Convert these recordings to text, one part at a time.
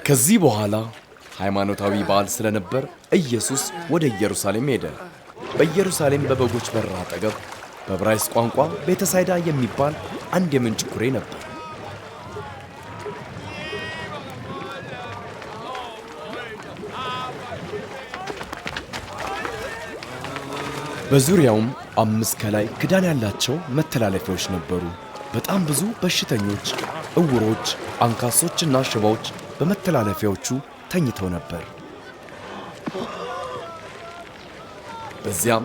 ከዚህ በኋላ ሃይማኖታዊ በዓል ስለነበር ኢየሱስ ወደ ኢየሩሳሌም ሄደ። በኢየሩሳሌም በበጎች በር አጠገብ በዕብራይስጥ ቋንቋ ቤተሳይዳ የሚባል አንድ የምንጭ ኩሬ ነበር። በዙሪያውም 5 ከላይ ክዳን ያላቸው መተላለፊያዎች ነበሩ። በጣም ብዙ በሽተኞች፣ ዕውሮች፣ አንካሶችና ሽባዎች በመተላለፊያዎቹ ተኝተው ነበር። በዚያም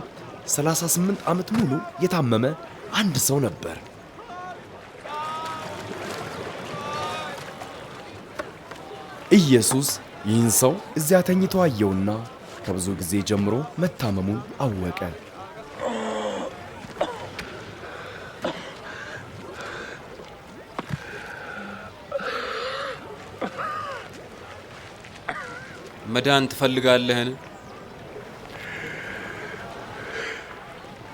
38 ዓመት ሙሉ የታመመ አንድ ሰው ነበር። ኢየሱስ ይህን ሰው እዚያ ተኝቶ አየውና ከብዙ ጊዜ ጀምሮ መታመሙን አወቀ። መዳን ትፈልጋለህን?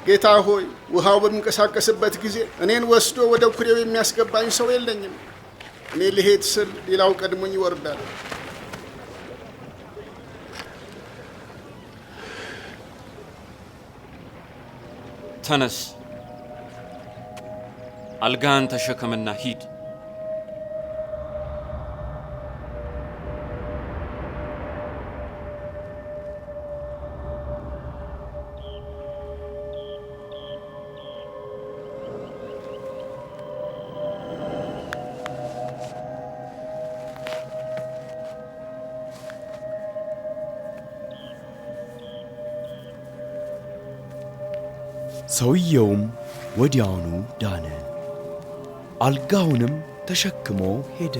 ጌታ ሆይ፣ ውሃው በሚንቀሳቀስበት ጊዜ እኔን ወስዶ ወደ ኩሬው የሚያስገባኝ ሰው የለኝም። እኔ ልሄድ ስል ሌላው ቀድሞኝ ይወርዳል። ተነስ፣ አልጋህን ተሸከምና ሂድ። ሰውየውም ወዲያውኑ ዳነ፣ አልጋውንም ተሸክሞ ሄደ።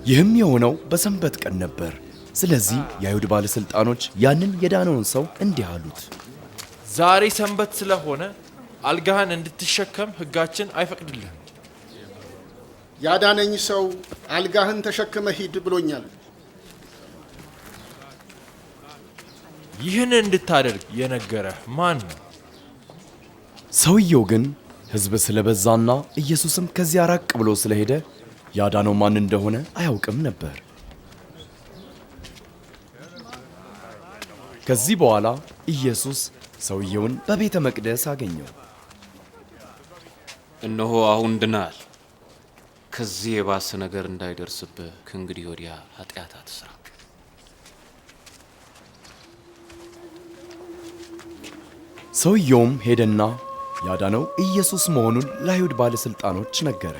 ይህም የሆነው በሰንበት ቀን ነበር። ስለዚህ የአይሁድ ባለሥልጣኖች ያንን የዳነውን ሰው እንዲህ አሉት፣ ዛሬ ሰንበት ስለሆነ አልጋህን እንድትሸከም ሕጋችን አይፈቅድልህም። ያዳነኝ ሰው አልጋህን ተሸክመ ሂድ ብሎኛል። ይህን እንድታደርግ የነገረህ ማን ነው? ሰውየው ግን ሕዝብ ስለበዛና ኢየሱስም ከዚያ ራቅ ብሎ ስለሄደ ያዳነው ማን እንደሆነ አያውቅም ነበር። ከዚህ በኋላ ኢየሱስ ሰውየውን በቤተ መቅደስ አገኘው። እነሆ አሁን ድናል። ከዚህ የባሰ ነገር እንዳይደርስብህ ከእንግዲህ ወዲያ ኃጢአት አትስራ። ሰውየውም ሄደና ያዳነው ኢየሱስ መሆኑን ለአይሁድ ባለሥልጣኖች ነገረ።